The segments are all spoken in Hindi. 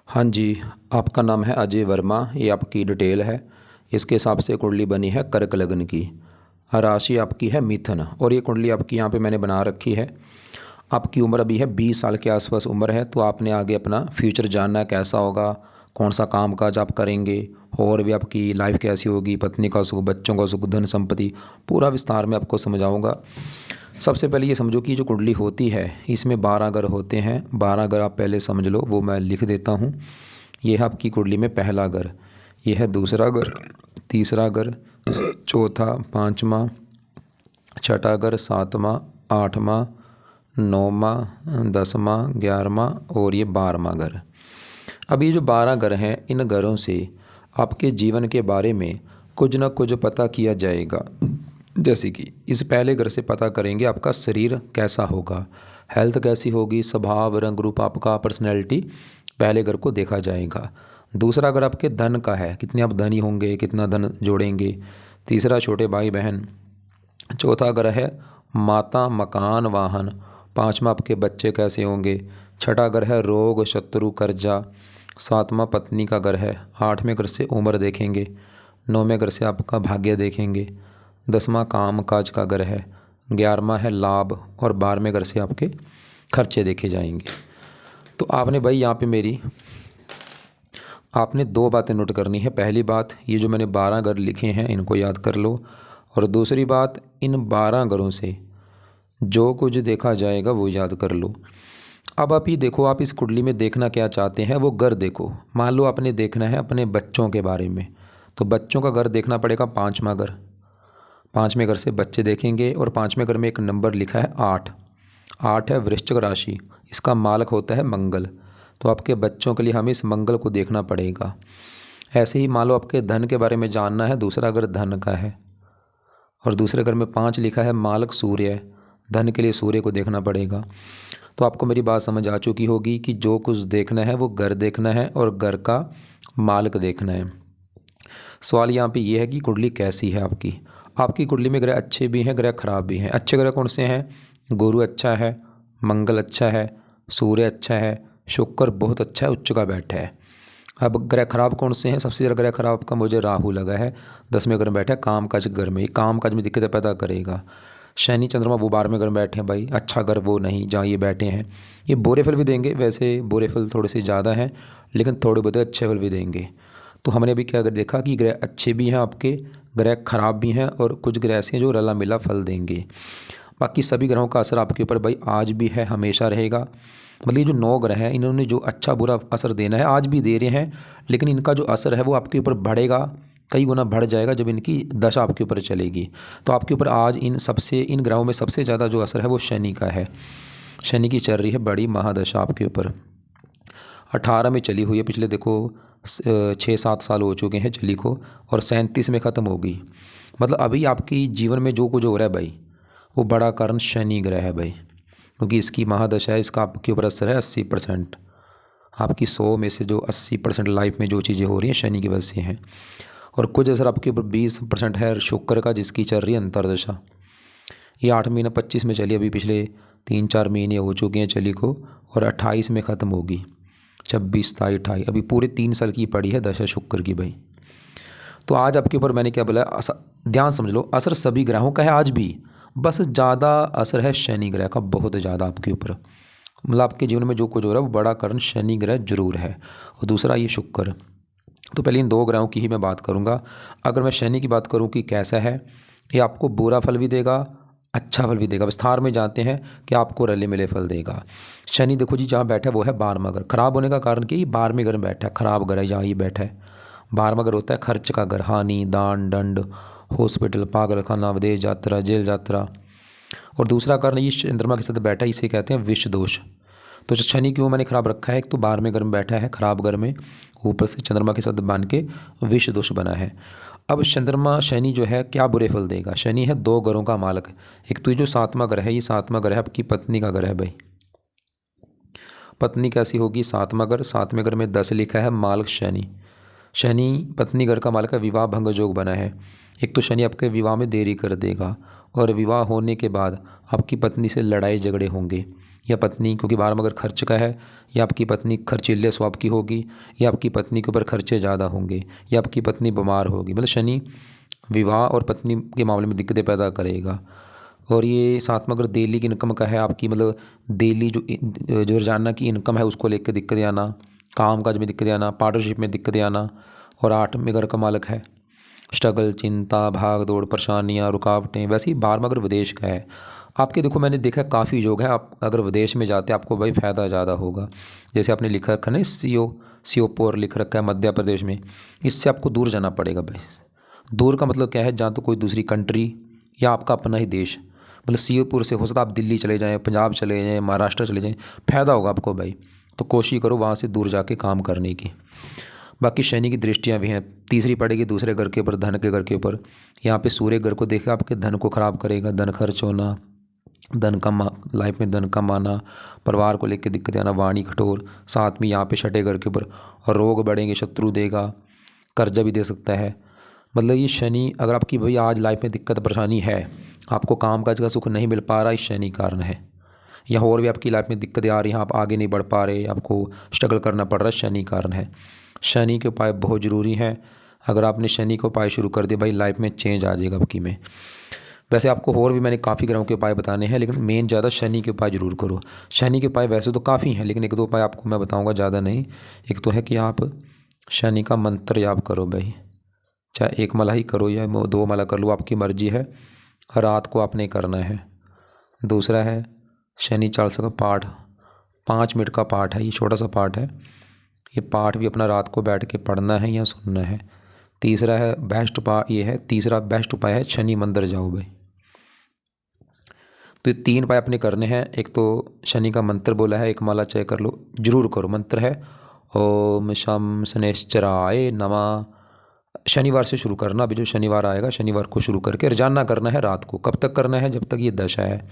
हाँ जी, आपका नाम है अजय वर्मा। ये आपकी डिटेल है। इसके हिसाब से कुंडली बनी है कर्क लग्न की। राशि आपकी है मिथुन और ये कुंडली आपकी यहाँ पे मैंने बना रखी है। आपकी उम्र अभी है 20 साल के आसपास उम्र है। तो आपने आगे अपना फ्यूचर जानना है कैसा होगा, कौन सा काम काज आप करेंगे और भी आपकी लाइफ कैसी होगी, पत्नी का सुख, बच्चों का सुख, धन संपत्ति, पूरा विस्तार में आपको समझाऊंगा। सबसे पहले ये समझो कि जो कुंडली होती है इसमें 12 घर होते हैं। 12 घर आप पहले समझ लो, वो मैं लिख देता हूँ। ये है आपकी कुंडली में पहला घर, ये है दूसरा घर, तीसरा घर, चौथा, पाँचवा, छठा घर, सातवां, आठवां, नौवां, 10वां, 11वां और ये 12वां घर। अब ये जो 12 घर हैं, इन घरों से आपके जीवन के बारे में कुछ ना कुछ पता किया जाएगा। जैसे कि इस पहले घर से पता करेंगे आपका शरीर कैसा होगा, हेल्थ कैसी होगी, स्वभाव, रंग रूप, आपका पर्सनैलिटी पहले घर को देखा जाएगा। दूसरा घर आपके धन का है, कितने आप धनी होंगे, कितना धन जोड़ेंगे। तीसरा छोटे भाई बहन। चौथा घर है माता, मकान, वाहन। पांचवा आपके बच्चे कैसे होंगे। छठा घर है रोग, शत्रु, कर्जा। सातवां पत्नी का घर है। आठवें घर से उम्र देखेंगे। नौवें घर से आपका भाग्य देखेंगे। 10वां काम काज का घर है। 11वां है लाभ और 12वें घर से आपके खर्चे देखे जाएंगे। तो आपने भाई यहाँ पे मेरी आपने दो बातें नोट करनी है। पहली बात, ये जो मैंने 12 घर लिखे हैं इनको याद कर लो। और दूसरी बात, इन 12 घरों से जो कुछ देखा जाएगा वो याद कर लो। अब आप ये देखो, आप इस कुंडली में देखना क्या चाहते हैं वो घर देखो। मान लो आपने देखना है अपने बच्चों के बारे में, तो बच्चों का घर देखना पड़ेगा 5वां घर। 5वें घर से बच्चे देखेंगे और 5वें घर में एक नंबर लिखा है 8। 8 है वृश्चिक राशि, इसका मालक होता है मंगल। तो आपके बच्चों के लिए हमें इस मंगल को देखना पड़ेगा। ऐसे ही मान लो आपके धन के बारे में जानना है, दूसरा घर धन का है और दूसरे घर में 5 लिखा है, मालक सूर्य है। धन के लिए सूर्य को देखना पड़ेगा। तो आपको मेरी बात समझ आ चुकी होगी कि जो कुछ देखना है वो घर देखना है और घर का मालक देखना है। सवाल यहाँ पे ये है कि कुंडली कैसी है आपकी। आपकी कुंडली में ग्रह अच्छे भी हैं, ग्रह खराब भी हैं। अच्छे ग्रह कौन से हैं? गुरु अच्छा है, मंगल अच्छा है, सूर्य अच्छा है, शुक्र बहुत अच्छा है, उच्च का बैठा है। अब ग्रह खराब कौन से हैं? सबसे ज़्यादा ग्रह खराब का मुझे राहु लगा है, 10वें घर में बैठा है, काम काज घर में। ये काम काज में दिक्कतें पैदा करेगा। शनि चंद्रमा वो 12वें घर में बैठे हैं भाई, अच्छा घर वो नहीं जहाँ ये बैठे हैं। ये बुरे फल भी देंगे, वैसे बुरे फल थोड़े से ज़्यादा हैं लेकिन थोड़े बहुत अच्छे फल भी देंगे। तो हमने अभी क्या देखा कि ग्रह अच्छे भी हैं आपके, ग्रह खराब भी हैं और कुछ ग्रह ऐसे हैं जो रला मिला फल देंगे। बाकी सभी ग्रहों का असर आपके ऊपर भाई आज भी है, हमेशा रहेगा। मतलब ये जो 9 ग्रह हैं इन्होंने जो अच्छा बुरा असर देना है आज भी दे रहे हैं, लेकिन इनका जो असर है वो आपके ऊपर बढ़ेगा, कई गुना बढ़ जाएगा जब इनकी दशा आपके ऊपर चलेगी। तो आपके ऊपर आज इन ग्रहों में सबसे ज़्यादा जो असर है वो शनि का है। शनि की चल रही है बड़ी महादशा आपके ऊपर। 18 में चली हुई है, पिछले देखो 6-7 साल हो चुके हैं चली को, और 37 में ख़त्म होगी। मतलब अभी आपकी जीवन में जो कुछ हो रहा है भाई वो बड़ा कारण शनि ग्रह है भाई, क्योंकि इसकी महादशा है, इसका आपके ऊपर असर है 80%। आपकी 100 में से जो 80% लाइफ में जो चीज़ें हो रही हैं शनि की वजह से हैं। और कुछ असर आपके ऊपर 20% है शुक्र का, जिसकी चल रही है अंतर्दशा। ये 8 महीने 25 में चली, अभी पिछले 3-4 महीने हो चुके हैं चली को, और 28 में ख़त्म होगी। 26, 27, 28, अभी पूरे 3 साल की पड़ी है दशा शुक्र की भाई। तो आज आपके ऊपर मैंने क्या बोला, ध्यान समझ लो, असर सभी ग्रहों का है आज भी, बस ज़्यादा असर है शनि ग्रह का, बहुत ज़्यादा आपके ऊपर। मतलब आपके जीवन में जो कुछ हो रहा है वो बड़ा कारण शनि ग्रह जरूर है। और दूसरा ये शुक्र। तो पहले इन 2 ग्रहों की ही मैं बात करूँगा। अगर मैं शनि की बात करूँ कि कैसा है, ये आपको बुरा फल भी देगा, अच्छा फल भी देगा। विस्तार में जानते हैं कि आपको रले मिले फल देगा। शनि देखो जी जहाँ बैठा है वो है 12वां घर। खराब होने का कारण कि ये 12वें घर में बैठा है, खराब घर है जहाँ ये बैठा है। 12वां घर होता है खर्च का घर, हानि, दान, दंड, हॉस्पिटल, पागल खाना, विदेश यात्रा, जेल यात्रा। और दूसरा कारण ये चंद्रमा के साथ बैठा है, इसे कहते हैं विष दोष। तो शनि क्यों मैंने खराब रखा है, एक तो 12वें घर में बैठा है खराब घर में, ऊपर से चंद्रमा के साथ बांध के विष दोष बना है। अब चंद्रमा शनि जो है क्या बुरे फल देगा। शनि है 2 घरों का मालक। एक तो ये जो 7वां घर है, ये 7वां घर है आपकी पत्नी का घर है भाई। पत्नी कैसी होगी, 7वां घर। 7वें घर में 10 लिखा है, मालक शनि। शनि पत्नी घर का मालक है, विवाह भंग योग बना है। एक तो शनि आपके विवाह में देरी कर देगा और विवाह होने के बाद आपकी पत्नी से लड़ाई झगड़े होंगे। या पत्नी, क्योंकि 12वां घर खर्च का है, या आपकी पत्नी खर्चीले स्वभाव की होगी, या आपकी पत्नी के ऊपर खर्चे ज़्यादा होंगे, या आपकी पत्नी बीमार होगी। मतलब शनि विवाह और पत्नी के मामले में दिक्कतें पैदा करेगा। और ये 7वां घर डेली की इनकम का है आपकी, मतलब डेली जो रोजाना की इनकम है उसको लेकर दिक्कतें आना, काम काज में दिक्कतें आना, पार्टनरशिप में दिक्कतें आना। और 8वें घर का मालक है स्ट्रगल, चिंता, भाग दौड़, परेशानियाँ, रुकावटें। वैसे ही 12वां घर विदेश का है आपके। देखो मैंने देखा काफ़ी योग है, आप अगर विदेश में जाते हैं आपको भाई फ़ायदा ज़्यादा होगा। जैसे आपने लिखा रखा है ना सियोपोर लिख रखा है मध्य प्रदेश में, इससे आपको दूर जाना पड़ेगा भाई। दूर का मतलब क्या है, जहाँ तो कोई दूसरी कंट्री या आपका अपना ही देश। मतलब सियोपुर से हो सकता आप दिल्ली चले जाएँ, पंजाब चले जाएँ, महाराष्ट्र चले जाएँ, फ़ायदा होगा आपको भाई। तो कोशिश करो वहाँ से दूर जाके काम करने की। बाकी शनि की दृष्टियाँ भी हैं, तीसरी पड़ेगी दूसरे घर के ऊपर, धन के घर के ऊपर। यहाँ पे सूर्य घर को देखकर आपके धन को ख़राब करेगा, धन खर्च होना, धन कम, लाइफ में धन कम आना, परिवार को लेकर दिक्कतें आना, वाणी कठोर। साथ में यहाँ पे छठे घर के ऊपर रोग बढ़ेंगे, शत्रु देगा, कर्जा भी दे सकता है। मतलब ये शनि अगर आपकी भाई आज लाइफ में दिक्कत परेशानी है, आपको काम काज का सुख नहीं मिल पा रहा, इस शनि कारण है। या और भी आपकी लाइफ में दिक्कतें आ रही हैं, आप आगे नहीं बढ़ पा रहे, आपको स्ट्रगल करना पड़ रहा है, शनि कारण है। शनि के उपाय बहुत ज़रूरी हैं। अगर आपने शनि के उपाय शुरू कर दिए भाई, लाइफ में चेंज आ जाएगा आपकी में। वैसे आपको और भी मैंने काफ़ी ग्रहों के उपाय बताने हैं, लेकिन मेन ज़्यादा शनि के उपाय ज़रूर करो। शनि के उपाय वैसे तो काफ़ी हैं, लेकिन 1-2 उपाय आपको मैं बताऊंगा, ज़्यादा नहीं। एक तो है कि आप शनि का मंत्र जाप करो भाई, चाहे 1 माला ही करो या 2 माला कर लो, आपकी मर्जी है। रात को आपने करना है। दूसरा है शनि चालीसा का पाठ, 5 मिनट का पाठ है, ये छोटा सा पाठ है। ये पाठ भी अपना रात को बैठ के पढ़ना है या सुनना है। तीसरा है बेस्ट उपाय, ये है तीसरा बेस्ट उपाय है शनि मंदिर जाओ भाई। तो ये 3 उपाय अपने करने हैं। एक तो शनि का मंत्र बोला है, 1 माला चाहे कर लो, जरूर करो। मंत्र है ओम शम शनैश्चराय नमः। शनिवार से शुरू करना, अभी जो शनिवार आएगा शनिवार को शुरू करके रोजाना करना है। रात को कब तक करना है, जब तक ये दशा है।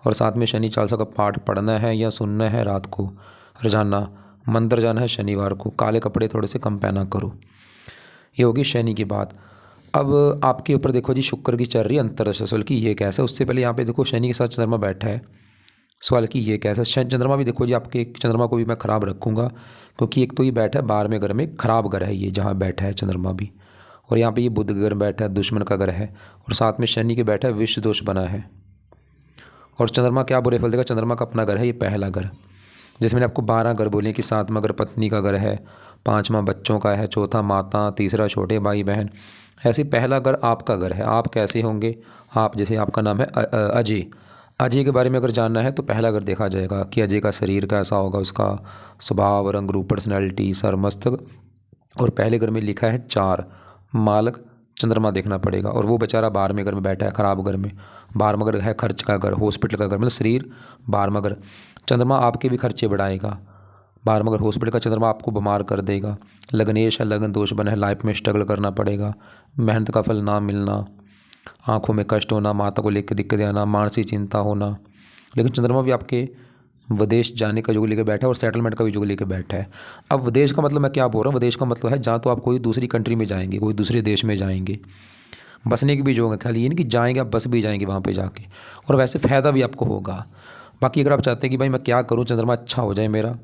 और साथ में शनि चालीसा का पाठ पढ़ना है या सुनना है रात को रोजाना। मंदिर जाना है शनिवार को। काले कपड़े थोड़े से कम पहना करो। ये होगी शनि की बात। अब आपके ऊपर देखो जी, शुक्र की चल रही है अंतरदशा, सवाल की ये कैसा। उससे पहले यहाँ पे देखो शनि के साथ चंद्रमा बैठा है, सवाल की ये कैसा। चंद्रमा भी देखो जी, आपके चंद्रमा को भी मैं ख़राब रखूँगा, क्योंकि एक तो ये बैठा है 12वें घर में, ख़राब घर है ये जहाँ बैठा है चंद्रमा भी। और यहाँ पे ये बुध घर बैठा है, दुश्मन का घर है। और साथ में शनि के बैठा है, विष दोष बना है। और चंद्रमा क्या बुरे फल देगा, चंद्रमा का अपना घर है ये पहला घर, जैसे मैंने आपको 12 घर बोले कि 7वां घर पत्नी का घर है, 5वां बच्चों का है, चौथा माता, तीसरा छोटे भाई बहन। ऐसे पहला घर आपका घर है। आप कैसे होंगे, आप जैसे आपका नाम है अजय, अजय के बारे में अगर जानना है तो पहला घर देखा जाएगा कि अजय का शरीर कैसा होगा, उसका स्वभाव, रंग रूप, पर्सनैलिटी, सर मस्तक। और पहले घर में लिखा है 4 मालक, चंद्रमा देखना पड़ेगा। और वो बेचारा 12वें घर में बैठा है, ख़राब घर में। 12वां घर है खर्च का घर, हॉस्पिटल का घर, मतलब शरीर 12वां घर। चंद्रमा आपके भी खर्चे बढ़ाएगा। 12वां घर हॉस्पिटल का चंद्रमा आपको बीमार कर देगा। लग्नेश है, लगन दोष बना है, लाइफ में स्ट्रगल करना पड़ेगा, मेहनत का फल ना मिलना, आँखों में कष्ट होना, माता को लेकर दिक्कतें आना, मानसिक चिंता होना। लेकिन चंद्रमा भी आपके विदेश जाने का योग लेकर बैठा है और सेटलमेंट का भी योग लेकर बैठा है। अब विदेश का मतलब मैं क्या बोल रहा हूँ, विदेश का मतलब है जहाँ तो आप कोई दूसरी कंट्री में जाएंगे, कोई दूसरे देश में जाएंगे, बसने की भी योग है। खाली ये नहीं कि जाएंगे आप, बस भी जाएंगे वहाँ पे जाके, और वैसे फ़ायदा भी आपको होगा। बाकी अगर आप चाहते हैं कि भाई मैं क्या करूँ चंद्रमा अच्छा हो जाए मेरा,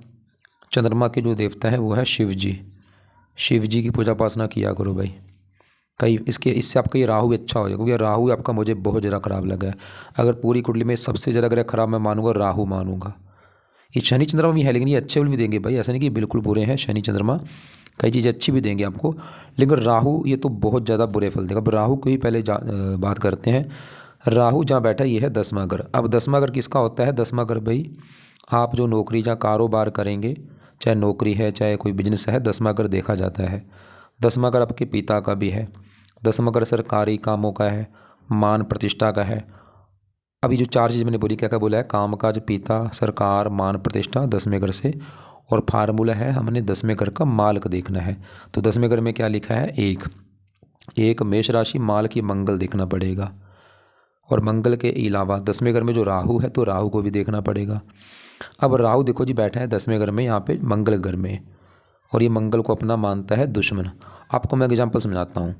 चंद्रमा के जो देवता है वो है शिव जी। शिव जी की पूजा उपासना किया करो भाई। कई इससे आपका ये राहु भी अच्छा हो जाएगा, क्योंकि राहु आपका मुझे बहुत ज़्यादा ख़राब लगा है। अगर पूरी कुंडली में सबसे ज़्यादा अगर ख़राब मैं मानूंगा, राहु मानूंगा। ये शनि चंद्रमा भी है, लेकिन ये अच्छे भी देंगे भाई, ऐसा नहीं कि बिल्कुल बुरे हैं। शनि चंद्रमा कई चीज़ें अच्छी भी देंगे आपको, लेकिन राहु ये तो बहुत ज़्यादा बुरे फल देगा। अब राहु की ही पहले बात करते हैं। राहु जहाँ बैठा ये है 10वां घर। अब 10वां घर किसका होता है, 10वां घर भाई आप जो नौकरी या कारोबार करेंगे, चाहे नौकरी है चाहे कोई बिजनेस है, 10वां घर देखा जाता है। 10वां घर आपके पिता का भी है। 10वां घर सरकारी कामों का है, मान प्रतिष्ठा का है। अभी जो 4 चीज़ मैंने बोली, क्या क्या बोला है, कामकाज, पिता, सरकार, मान प्रतिष्ठा 10वें घर से। और फार्मूला है हमने 10वें घर का मालक देखना है। तो 10वें घर में क्या लिखा है, एक मेष राशि, माल की मंगल देखना पड़ेगा। और मंगल के अलावा 10वें घर में जो राहु है, तो राहु को भी देखना पड़ेगा। अब राहु देखो जी बैठा है 10वें घर में, यहाँ पे मंगल घर में, और ये मंगल को अपना मानता है दुश्मन। आपको मैं एग्जाम्पल समझाता हूँ।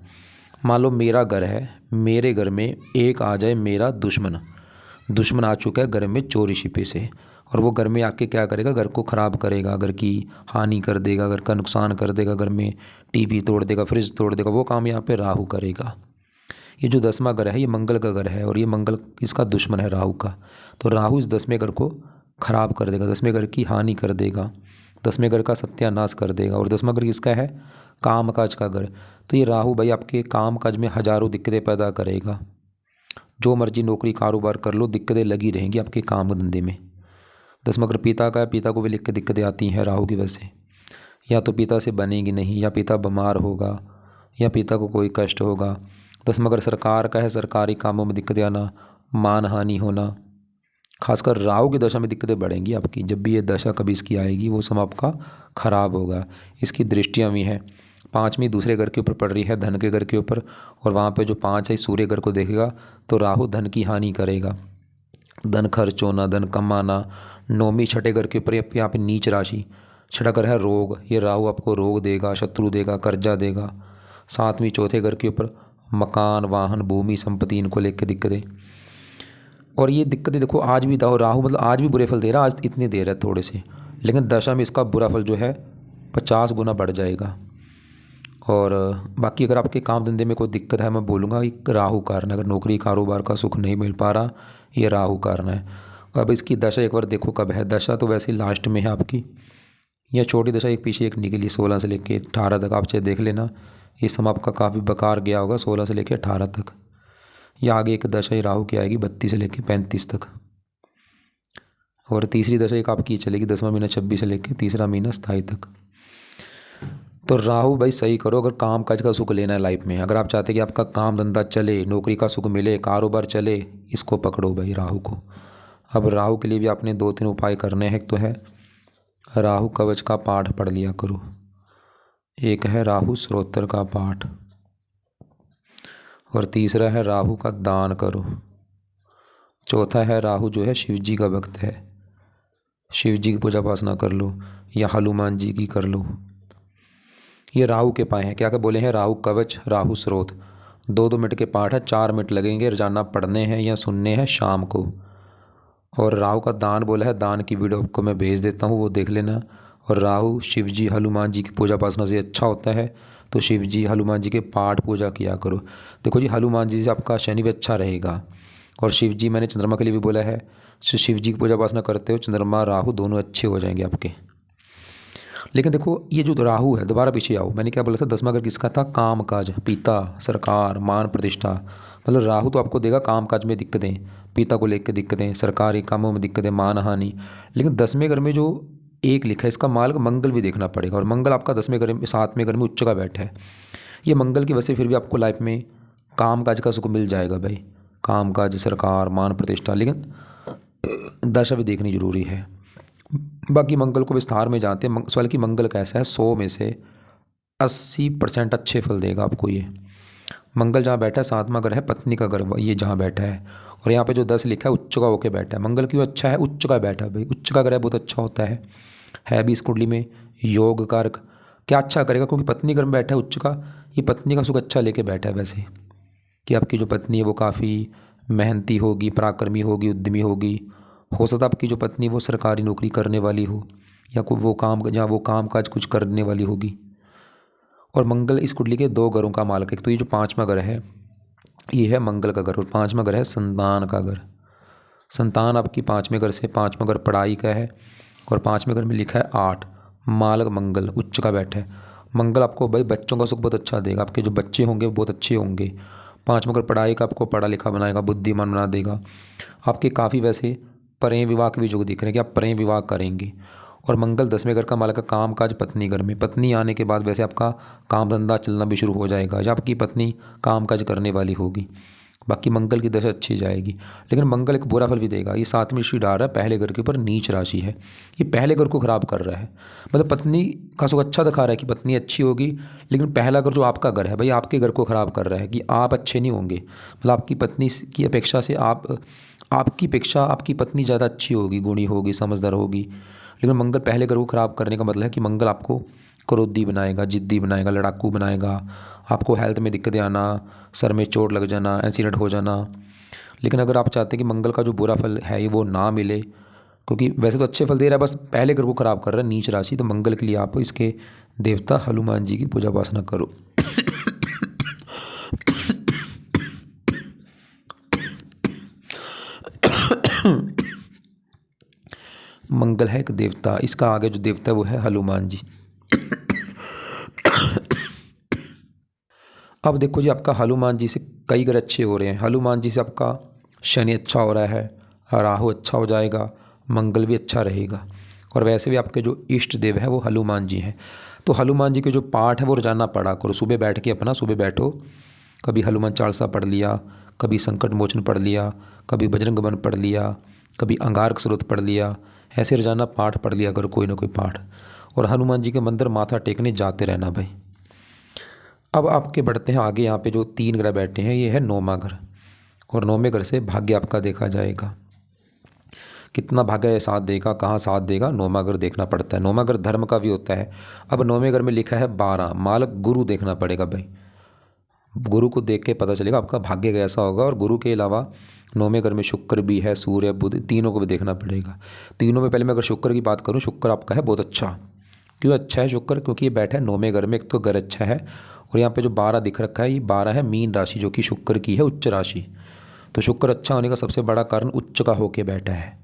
मान लो मेरा घर है, मेरे घर में एक आ जाए मेरा दुश्मन आ चुका है घर में चोरी छिपे से, और वो घर में आके क्या करेगा, घर को ख़राब करेगा, घर की हानि कर देगा, घर का नुकसान कर देगा, घर में टीवी तोड़ देगा, फ्रिज तोड़ देगा। वो काम यहाँ पे राहु करेगा। ये जो 10वां घर है ये मंगल का घर है और ये मंगल इसका दुश्मन है राहु का। तो राहु इस 10वें घर को ख़राब कर देगा, 10वें घर की हानि कर देगा, 10वें घर का सत्यानाश कर देगा। और 10वां घर किसका है, काम काज का घर। तो ये राहु भाई आपके काम काज में हज़ारों दिक्कतें पैदा करेगा। जो मर्जी नौकरी कारोबार कर लो, दिक्कतें लगी रहेंगी आपके काम धंधे में। 10वां घर पिता का है, पिता को भी लिख के दिक्कतें आती हैं राहु की वजह से। या तो पिता से बनेगी नहीं, या पिता बीमार होगा, या पिता को कोई कष्ट होगा। 10वां घर सरकार का है, सरकारी कामों में दिक्कतें आना, मान हानि होना। खासकर राहु की दशा में दिक्कतें बढ़ेंगी आपकी। जब भी ये दशा कभी इसकी आएगी वो समय आपका खराब होगा। इसकी दृष्टियाँ भी हैं, 5वीं दूसरे घर के ऊपर पड़ रही है, धन के घर के ऊपर, और वहाँ पे जो 5 है सूर्य घर को देखेगा। तो राहु धन की हानि करेगा, धन खर्च होना, धन कमाना। 9वीं छठे घर के ऊपर यहाँ पे नीच राशि, छठा घर है रोग, ये राहु आपको रोग देगा, शत्रु देगा, कर्जा देगा। 7वीं चौथे घर के ऊपर मकान, वाहन, भूमि, संपत्ति, इनको लेकर दिक्कतें। और ये दिक्कतें देखो आज भी राहु मतलब आज भी बुरे फल दे रहा है, आज इतने दे रहा है थोड़े से, लेकिन दशा में इसका बुरा फल जो है 50 गुना बढ़ जाएगा। और बाकी अगर आपके काम धंधे में कोई दिक्कत है, मैं बोलूँगा एक राहु कारण है। अगर नौकरी कारोबार का सुख नहीं मिल पा रहा, ये राहु कारण है। अब इसकी दशा एक बार देखो कब है। दशा तो वैसे लास्ट में है आपकी, यह छोटी दशा एक पीछे एक निकली 16 से लेके 18 तक। आप चाहे देख लेना, ये समय आपका काफ़ी बेकार गया होगा 16 से लेके 18 तक। या आगे एक दशा ही राहु की आएगी 32 से लेके 35 तक। और तीसरी दशा एक आपकी चलेगी 10वां महीना 26 से लेके तीसरा महीना 27 तक। तो राहु भाई सही करो अगर काम काज का सुख लेना है लाइफ में। अगर आप चाहते हैं कि आपका काम धंधा चले, नौकरी का सुख मिले, कारोबार चले, इसको पकड़ो भाई राहु को। अब राहु के लिए भी आपने 2-3 उपाय करने हैं। एक तो है राहु कवच का पाठ पढ़ लिया करो, एक है राहु स्तोत्र का पाठ, और तीसरा है राहु का दान करो। चौथा है राहु जो है शिव जी का भक्त है, शिव जी की पूजा उपासना कर लो, या हनुमान जी की कर लो। ये राहु के पाए हैं, क्या क्या बोले हैं, राहु कवच, राहु स्रोत। 2-2 मिनट के पाठ है, 4 मिनट लगेंगे, रोजाना पढ़ने हैं या सुनने हैं शाम को। और राहु का दान बोला है, दान की वीडियो आपको मैं भेज देता हूँ, वो देख लेना। और राहु शिव जी हनुमान जी की पूजा उपासना से अच्छा होता है, तो शिव जी हनुमान जी के पाठ पूजा किया करो। देखो जी, हनुमान जी से आपका शनि भी अच्छा रहेगा, और शिव जी मैंने चंद्रमा के लिए भी बोला है, शिव जी की पूजा उपासना करते हो, चंद्रमा राहु दोनों अच्छे हो जाएंगे आपके। लेकिन देखो ये जो राहु है, दोबारा पीछे आओ, मैंने क्या बोला था, 10वां घर किसका था, काम काज, पिता, सरकार, मान प्रतिष्ठा। मतलब राहु तो आपको देगा काम काज में दिक्कतें, पिता को लेकर दिक्कतें, सरकारी कामों में दिक्कतें, मान हानि। लेकिन 10वें घर में जो एक लिखा है, इसका मालिक मंगल भी देखना पड़ेगा, और मंगल आपका 10वें घर में 7वें घर में उच्च का बैठा है। ये मंगल की वजह से फिर भी आपको लाइफ में काम काज का सुख मिल जाएगा भाई, काम काज, सरकार, मान प्रतिष्ठा। लेकिन दशा भी देखनी जरूरी है। बाकी मंगल को विस्तार में जानते हैं। सवाल कि मंगल कैसा है, 100 में से 80% अच्छे फल देगा आपको ये। मंगल जहाँ बैठा है 7वां घर है, पत्नी का घर, ये जहाँ बैठा है। और यहाँ पे जो 10 लिखा है उच्च का होके बैठा है। मंगल क्यों अच्छा है, उच्च का बैठा है भाई, उच्च का घर है बहुत अच्छा होता है भी इस कुंडली में योग कारक। क्या अच्छा करेगा, क्योंकि पत्नी घर में बैठा है उच्च का, ये पत्नी का सुख अच्छा लेके बैठा है वैसे, कि आपकी जो पत्नी है वो काफ़ी मेहनती होगी, पराक्रमी होगी, उद्यमी होगी। हो सकता है आपकी जो पत्नी वो सरकारी नौकरी करने वाली हो, या कोई वो काम जहाँ वो काम काज कुछ करने वाली होगी। और मंगल इस कुंडली के 2 घरों का मालिक है। तो ये जो 5वां घर है ये है मंगल का घर, और 5वां घर है संतान का घर। संतान आपकी 5वें घर से, 5वां घर पढ़ाई का है, और 5वें घर में लिखा है 8, मालक मंगल उच्च का बैठा है। मंगल आपको भाई बच्चों का सुख बहुत अच्छा देगा, आपके जो बच्चे होंगे वो बहुत अच्छे होंगे। 5वां घर पढ़ाई का आपको पढ़ा लिखा बनाएगा, बुद्धिमान बना देगा। आपके काफ़ी वैसे प्रेम विवाह के भी योग दिख रहे हैं कि आप प्रेम विवाह करेंगे। और मंगल 10वें घर का मालिक का काम काज पत्नी घर में, पत्नी आने के बाद वैसे आपका काम धंधा चलना भी शुरू हो जाएगा, जब आपकी पत्नी काम काज करने वाली होगी। बाकी मंगल की दशा अच्छी जाएगी। लेकिन मंगल एक बुरा फल भी देगा, ये 7वीं दृष्टि डाल रहा है, पहले घर के ऊपर नीच राशि है, ये पहले घर को खराब कर रहा है। मतलब पत्नी का सुख अच्छा दिखा रहा है कि पत्नी अच्छी होगी, लेकिन पहला घर जो आपका घर है भाई आपके घर को ख़राब कर रहा है कि आप अच्छे नहीं होंगे। मतलब आपकी पत्नी की अपेक्षा से आपकी अपेक्षा आपकी पत्नी ज़्यादा अच्छी होगी, गुणी होगी, समझदार होगी। लेकिन मंगल पहले घर को ख़राब करने का मतलब है कि मंगल आपको क्रोधी बनाएगा, जिद्दी बनाएगा, लड़ाकू बनाएगा, आपको हेल्थ में दिक्कतें आना, सर में चोट लग जाना, एक्सीडेंट हो जाना। लेकिन अगर आप चाहते हैं कि मंगल का जो बुरा फल है वो ना मिले, क्योंकि वैसे तो अच्छे फल दे रहा है, बस पहले घर को खराब कर रहा है, नीच राशि। तो मंगल के लिए आप इसके देवता हनुमान जी की पूजा उपासना करो। मंगल है एक देवता, इसका आगे जो देवता है वो है हनुमान जी। अब देखो जी, आपका हनुमान जी से कई ग्रह अच्छे हो रहे हैं। हनुमान जी से आपका शनि अच्छा हो रहा है, राहु अच्छा हो जाएगा, मंगल भी अच्छा रहेगा। और वैसे भी आपके जो इष्ट देव है वो हनुमान जी हैं। तो हनुमान जी के जो पाठ है वो रोजाना पढ़ा करो। सुबह बैठ के अपना सुबह बैठो, कभी हनुमान चालीसा पढ़ लिया, कभी संकट मोचन पढ़ लिया, कभी बजरंग बन पढ़ लिया, कभी अंगारक स्रोत पढ़ लिया। ऐसे रोजाना पाठ पढ़ लिया करो, कोई ना कोई पाठ। और हनुमान जी के मंदिर माथा टेकने जाते रहना भाई। अब आपके बढ़ते हैं आगे। यहाँ पे जो 3 ग्रह बैठे हैं ये है 9वां घर, और 9वें घर से भाग्य आपका देखा जाएगा। कितना भाग्य साथ देगा, कहाँ साथ देगा, 9वां घर देखना पड़ता है। 9वां घर धर्म का भी होता है। अब 9वें घर में लिखा है 12, मालक गुरु देखना पड़ेगा भाई। गुरु को देख के पता चलेगा आपका भाग्य कैसा होगा। और गुरु के अलावा 9वें घर में शुक्र भी है, सूर्य, बुध, तीनों को भी देखना पड़ेगा। तीनों में पहले मैं अगर शुक्र की बात करूँ, शुक्र आपका है बहुत अच्छा। क्यों अच्छा है शुक्र? क्योंकि ये बैठा है 9वें घर में, एक तो घर अच्छा है, और यहाँ पे जो 12 दिख रखा है, ये 12 है मीन राशि, जो कि शुक्र की है उच्च राशि। तो शुक्र अच्छा होने का सबसे बड़ा कारण उच्च का होके बैठा है।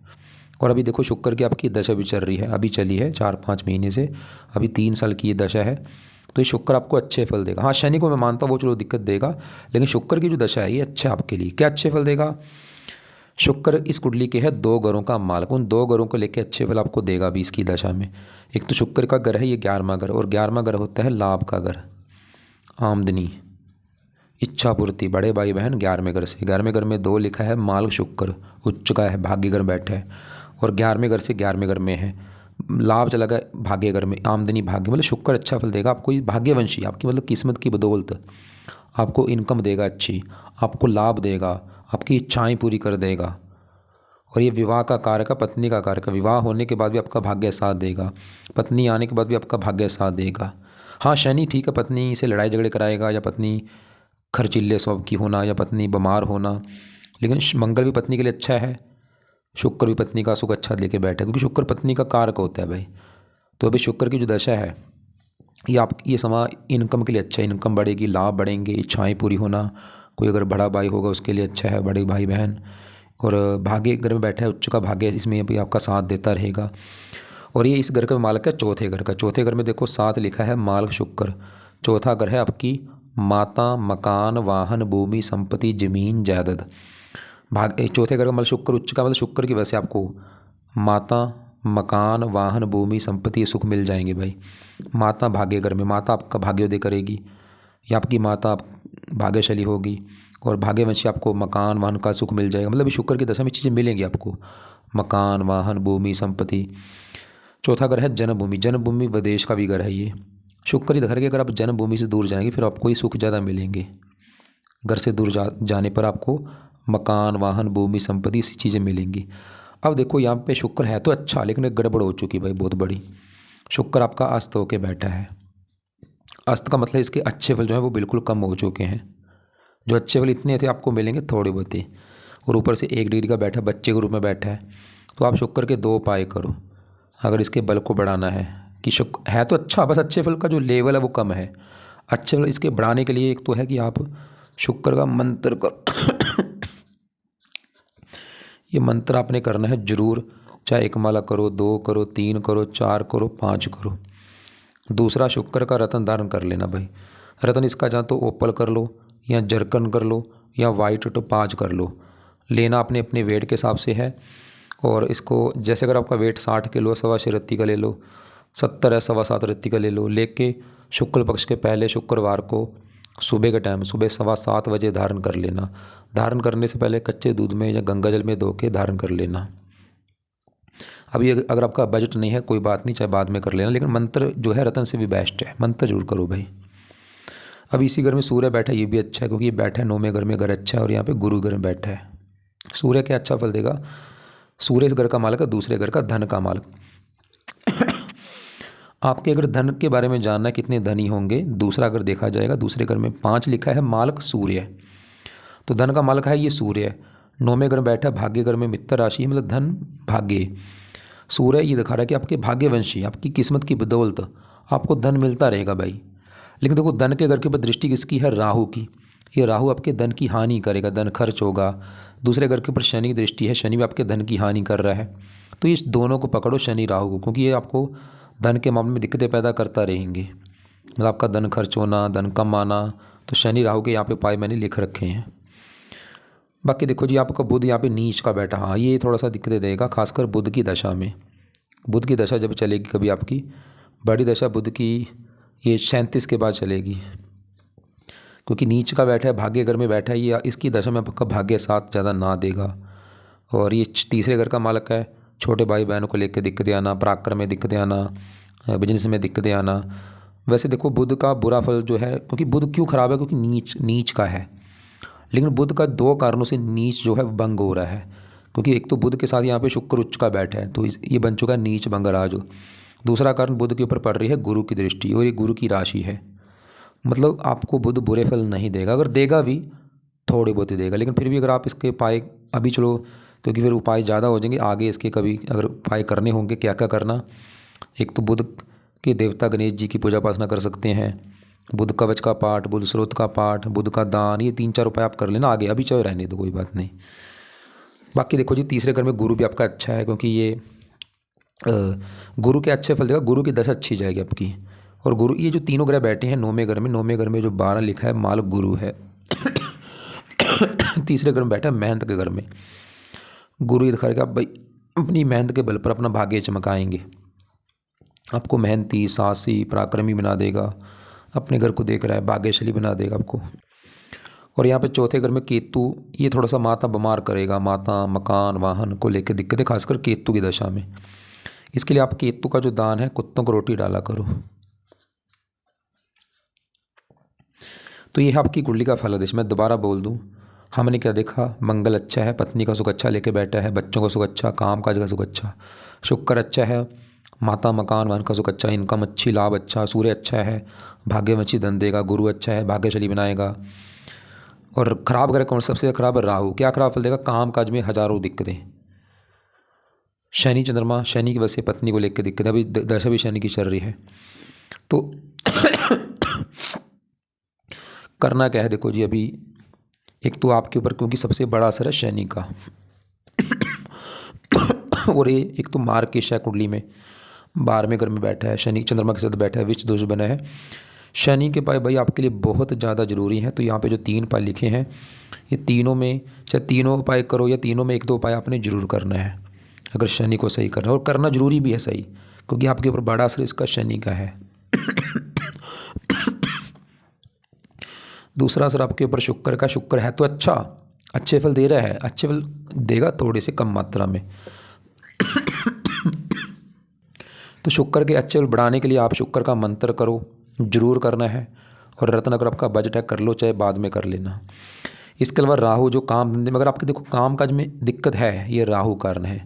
और अभी देखो शुक्र की आपकी दशा भी चल रही है, अभी चली है 4-5 महीने से, अभी 3 साल की ये दशा है। तो ये शुक्र आपको अच्छे फल देगा। हाँ, शनि को मैं मानता हूँ वो चलो दिक्कत देगा, लेकिन शुक्र की जो दशा है ये अच्छा है आपके लिए। क्या अच्छे फल देगा? शुक्र इस कुंडली के है 2 घरों का मालक, उन 2 घरों को लेकर अच्छे फल आपको देगा भी इसकी दशा में। एक तो शुक्र का घर है ये 11वां घर, और 11वां घर होता है लाभ का घर, आमदनी, इच्छा पूर्ति। बड़े भाई बहन 11वें घर से, 11वें घर में 2 लिखा है, माल शुक्र उच्च का है, भाग्य घर बैठा है। और 11वें घर से 11वें घर में है, लाभ चला गया भाग्य घर में, आमदनी भाग्य, मतलब शुक्र अच्छा फल देगा आपको। भाग्यवंशी आपकी मतलब किस्मत की बदौलत आपको इनकम देगा अच्छी, आपको लाभ देगा, आपकी इच्छाएं पूरी कर देगा। और ये विवाह का कारक है, पत्नी का कारक है। विवाह होने के बाद भी आपका भाग्य साथ देगा, पत्नी आने के बाद भी आपका भाग्य साथ देगा। हाँ शनि ठीक है, पत्नी से लड़ाई झगड़े कराएगा, या पत्नी खर्चीले स्वभाव की होना, या पत्नी बीमार होना, लेकिन मंगल भी पत्नी के लिए अच्छा है, शुक्र भी पत्नी का सुख अच्छा लेके बैठा है, क्योंकि शुक्र पत्नी का कारक होता है भाई। तो अभी शुक्र की जो दशा है ये समा इनकम के लिए अच्छा है, इनकम बढ़ेगी, लाभ बढ़ेंगे, इच्छाएं पूरी होना। कोई अगर बड़ा भाई होगा उसके लिए अच्छा है, बड़े भाई बहन। और भाग्य घर में बैठा है उच्च का भाग्य, इसमें भी आपका साथ देता रहेगा। और ये इस घर का मालक है चौथे घर का। चौथे घर में देखो 7 लिखा है, मालक शुक्र। चौथा घर है आपकी माता, मकान, वाहन, भूमि, संपत्ति, जमीन, जायदाद। चौथे घर का मतलब शुक्र उच्च का, मतलब शुक्र की वजह से आपको माता, मकान, वाहन, भूमि, संपत्ति, सुख मिल जाएंगे भाई। माता भाग्य घर में, माता आपका भाग्योदय करेगी, या आपकी माता भाग्यशाली होगी, और भाग्यवंशी आपको मकान, वाहन का सुख मिल जाएगा। मतलब शुक्र की दशा में चीज़ें मिलेंगी आपको, मकान, वाहन, भूमि, संपत्ति। चौथा घर है जन्मभूमि। जन्मभूमि विदेश का भी घर है ये। शुक्र ही घर के अगर आप जन्मभूमि से दूर जाएंगे फिर आपको ही सुख ज़्यादा मिलेंगे। घर से दूर जाने पर आपको मकान, वाहन, भूमि, संपत्ति सी चीज़ें मिलेंगी। अब देखो यहाँ पे शुक्र है तो अच्छा, लेकिन एक गड़बड़ हो चुकी भाई बहुत बड़ी। शुक्र आपका अस्त होके बैठा है। अस्त का मतलब इसके अच्छे फल जो है वो बिल्कुल कम हो चुके हैं। जो अच्छे फल इतने थे आपको मिलेंगे थोड़े बहुत ही, और ऊपर से 1 डिग्री का बैठा, बच्चे के रूप में बैठा है। तो आप शुक्र के 2 उपाय करो अगर इसके बल को बढ़ाना है। कि शुक्र है तो अच्छा, बस अच्छे फल का जो लेवल है वो कम है। अच्छे फल इसके बढ़ाने के लिए एक तो है कि आप शुक्र का मंत्र कर ये मंत्र आपने करना है जरूर, चाहे 1 माला करो, 2 करो, 3 करो, 4 करो, 5 करो। दूसरा शुक्र का रत्न धारण कर लेना भाई। रत्न इसका जहाँ तो ओपल कर लो, या जरकन कर लो, या वाइट टोपाज कर लो। लेना अपने अपने वेट के हिसाब से है। और इसको जैसे अगर आपका वेट 60 किलो, 6.25 रत्ती का ले लो, 70 है 7.25 रत्ती का ले लो। लेके शुक्ल पक्ष के पहले शुक्रवार को सुबह के टाइम, सुबह 7:15 बजे धारण कर लेना। धारण करने से पहले कच्चे दूध में या गंगा जल में धो के धारण कर लेना। अभी अगर आपका बजट नहीं है कोई बात नहीं, चाहे बाद में कर लेना, लेकिन मंत्र जो है रतन से भी बेस्ट है, मंत्र जरूर करो भाई। अब इसी घर में सूर्य बैठा है, ये भी अच्छा है क्योंकि ये बैठा है 9वें घर में, घर अच्छा है। और यहाँ पे गुरु घर में बैठा है। सूर्य क्या अच्छा फल देगा? सूर्य इस घर का मालक है, दूसरे घर का धन का मालक। आपके अगर धन के बारे में जानना है कितने धनी होंगे, दूसरा अगर देखा जाएगा, दूसरे घर में 5 लिखा है, मालक सूर्य। तो धन का मालक है ये सूर्य। 9वें घर में बैठा, भाग्य घर में मित्र राशि, मतलब धन भाग्य। सूर्य ये दिखा रहा है कि आपके भाग्यवंशी, आपकी किस्मत की बदौलत आपको धन मिलता रहेगा भाई। लेकिन देखो धन के घर के ऊपर दृष्टि किसकी है? राहु की। ये राहु आपके धन की हानि करेगा, धन खर्च होगा। दूसरे घर के ऊपर शनि की दृष्टि है, शनि भी आपके धन की हानि कर रहा है। तो इस दोनों को पकड़ो, शनि राहु को, क्योंकि ये आपको धन के मामले में दिक्कतें पैदा करता रहेंगे। मतलब आपका धन खर्च होना, धन कम आना। तो शनि राहु के यहाँ पे उपाय मैंने लिख रखे हैं। बाकी देखो जी, आपका बुध यहाँ पे नीच का बैठा, हाँ ये थोड़ा सा दिक्कतें देगा, खासकर बुध की दशा में। बुध की दशा जब चलेगी कभी आपकी बड़ी दशा बुध की, ये 37 के बाद चलेगी, क्योंकि नीच का बैठा है, भाग्य घर में बैठा है। ये इसकी दशा में आपका भाग्य साथ ज़्यादा ना देगा। और ये तीसरे घर का मालक है, छोटे भाई बहनों को लेकर दिक्कतें आना, पराक्रम में दिक्कतें आना, बिजनेस में दिक्कतें आना। वैसे देखो बुध का बुरा फल जो है, क्योंकि बुध क्यों खराब है? क्योंकि नीच का है। लेकिन बुध का 2 कारणों से नीच जो है भंग हो रहा है। क्योंकि एक तो बुध के साथ यहाँ पे शुक्र उच्च का बैठा है, तो ये बन चुका है नीच भंग राज। दूसरा कारण बुध के ऊपर पड़ रही है गुरु की दृष्टि, और ये गुरु की राशि है। मतलब आपको बुध बुरे फल नहीं देगा, अगर देगा भी थोड़े बहुत ही देगा। लेकिन फिर भी अगर आप इसके उपाय अभी चलो, क्योंकि फिर उपाय ज़्यादा हो जाएंगे आगे इसके, कभी अगर उपाय करने होंगे क्या क्या करना। एक तो बुध के देवता गणेश जी की पूजा उपासना कर सकते हैं, बुध कवच का पाठ, बुध स्रोत का पाठ, बुध का दान, ये 3-4 उपाय आप कर लेना आगे। अभी चाहे रहने दो, कोई बात नहीं। बाकी देखो जी, तीसरे घर में गुरु भी आपका अच्छा है, क्योंकि ये गुरु के अच्छे फल देगा, गुरु की दशा अच्छी जाएगी आपकी। और गुरु, ये जो तीनों ग्रह बैठे हैं 9वें घर में, 9वें घर में जो 12 लिखा है माल गुरु है। तीसरे घर में बैठा है मेहनत के घर में। गुरु ये दिखा रहा है कि आप भाई अपनी मेहनत के बल पर अपना भाग्य चमकाएंगे। आपको मेहनती, साहसी, पराक्रमी बना देगा। अपने घर को देख रहा है, भाग्यशाली बना देगा आपको। और यहाँ पे चौथे घर में केतु, ये थोड़ा सा माता बीमार करेगा, माता, मकान, वाहन को लेकर दिक्कतें, खासकर केतु की दशा में। इसके लिए आप केतु का जो दान है, कुत्तों को रोटी डाला करो। तो ये है आपकी कुंडली का फलादेश। मैं दोबारा बोल दूं, हमने क्या देखा? मंगल अच्छा है, पत्नी का सुख अच्छा लेके बैठा है, बच्चों का सुख अच्छा, काम काज का सुख अच्छा। शुक्र अच्छा है, माता, मकान, वाहन का सुख अच्छा, इनकम अच्छी, लाभ अच्छा। सूर्य अच्छा है, भाग्यवंशी धन देगा। गुरु अच्छा है, भाग्यशाली बनाएगा। और खराब ग्रह कौन? सबसे खराब है राहु। क्या खराब फल देगा? काम काज में हजारों दिक्कतें। शनि चंद्रमा, शनि की वजह से पत्नी को लेकर दिक्कत, अभी दशा भी शनि की चल रही है। तो करना क्या है? देखो जी, अभी एक तो आपके ऊपर, क्योंकि सबसे बड़ा असर है शनि का। और ये एक तो मार्गकेश है कुंडली में, 12वें घर में बैठा है, शनि चंद्रमा के साथ बैठा है, विच दोष बना है। शनि के उपाय भाई आपके लिए बहुत ज़्यादा ज़रूरी हैं। तो यहाँ पे जो 3 उपाय लिखे हैं, ये तीनों में, चाहे तीनों उपाय करो या तीनों में 1-2 उपाय आपने ज़रूर करना है, अगर शनि को सही करना है। और करना ज़रूरी भी है सही, क्योंकि आपके ऊपर बड़ा असर इसका शनि का है। दूसरा असर आपके ऊपर शुक्र का। शुक्र है तो अच्छा, अच्छे फल दे रहा है, अच्छे फल देगा थोड़े से कम मात्रा में। तो शुक्र के अच्छे फल बढ़ाने के लिए आप शुक्र का मंत्र करो, जरूर करना है। और रत्न अगर आपका बजट है कर लो, चाहे बाद में कर लेना। इसके अलावा राहु जो काम धंधे में, अगर आपके देखो काम काज में दिक्कत है, ये राहु कारण है,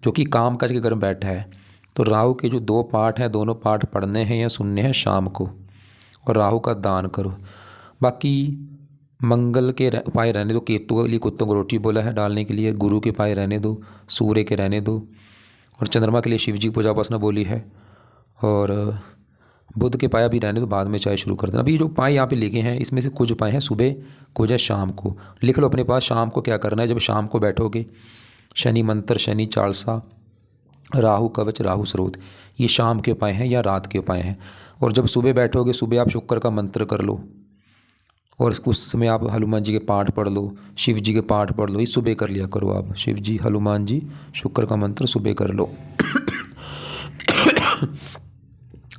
जो कि काम काज के घर में बैठा है। तो राहु के जो 2 पाठ हैं, दोनों पाठ पढ़ने हैं या सुनने हैं शाम को, और राहु का दान करो। बाकी मंगल के उपाय रहने दो, केतु के लिए कुत्तों को रोटी बोला है डालने के लिए, गुरु के उपाय रहने दो, सूर्य के रहने दो, और चंद्रमा के लिए शिव जी की पूजा उपासना बोली है, और बुध के उपाय भी रहने दो, बाद में चाहे शुरू कर देना। अभी जो उपाय यहाँ पे लिखे हैं, इसमें से कुछ उपाय हैं सुबह, कुछ है शाम को। लिख लो अपने पास शाम को क्या करना है। जब शाम को बैठोगे, शनि मंत्र, शनि चालीसा, राहु कवच, राहु स्रोत, ये शाम के उपाय हैं या रात के उपाय हैं। और जब सुबह बैठोगे, सुबह आप शुक्र का मंत्र कर लो, और उस समय आप हनुमान जी के पाठ पढ़ लो, शिव जी के पाठ पढ़ लो। ये सुबह कर लिया करो आप, शिव जी, हनुमान जी, शुक्र का मंत्र सुबह कर लो।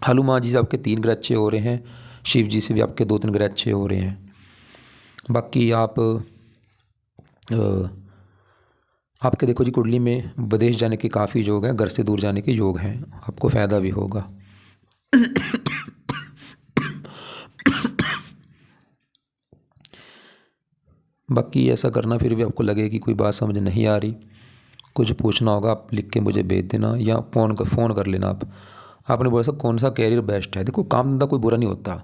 हनुमान जी से आपके 3 ग्रह अच्छे हो रहे हैं, शिव जी से भी आपके 2-3 ग्रह अच्छे हो रहे हैं। बाकी आप आपके देखो जी कुंडली में विदेश जाने के काफ़ी योग हैं, घर से दूर जाने के योग हैं, आपको फ़ायदा भी होगा। बाकी ऐसा करना, फिर भी आपको लगे कि कोई बात समझ नहीं आ रही, कुछ पूछना होगा, आप लिख के मुझे भेज देना या फ़ोन कर लेना। आपने बोला सर कौन सा कैरियर बेस्ट है? देखो काम धंधा कोई बुरा नहीं होता,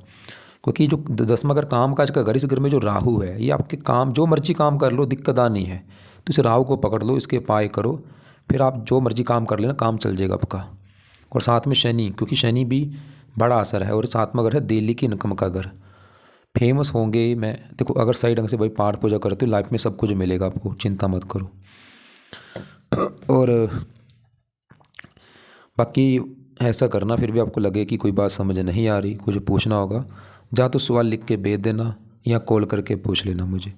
क्योंकि जो 10वां घर काम काज का घर, इस घर में जो राहु है, ये आपके काम जो मर्जी काम कर लो, दिक्कत आ नहीं है। तो इस राहु को पकड़ लो, इसके उपाय करो, फिर आप जो मर्जी काम कर लेना, काम चल जाएगा आपका। और साथ में शनि, क्योंकि शनि भी बड़ा असर है। और साथ में अगर है दिल्ली की इनकम का अगर फेमस होंगे, मैं देखो अगर सही ढंग से भाई पाठ पूजा करते हो लाइफ में सब कुछ मिलेगा आपको, चिंता मत करो। और बाकी ऐसा करना, फिर भी आपको लगे कि कोई बात समझ नहीं आ रही, कुछ पूछना होगा, जा तो सवाल लिख के भेज देना या कॉल करके पूछ लेना मुझे।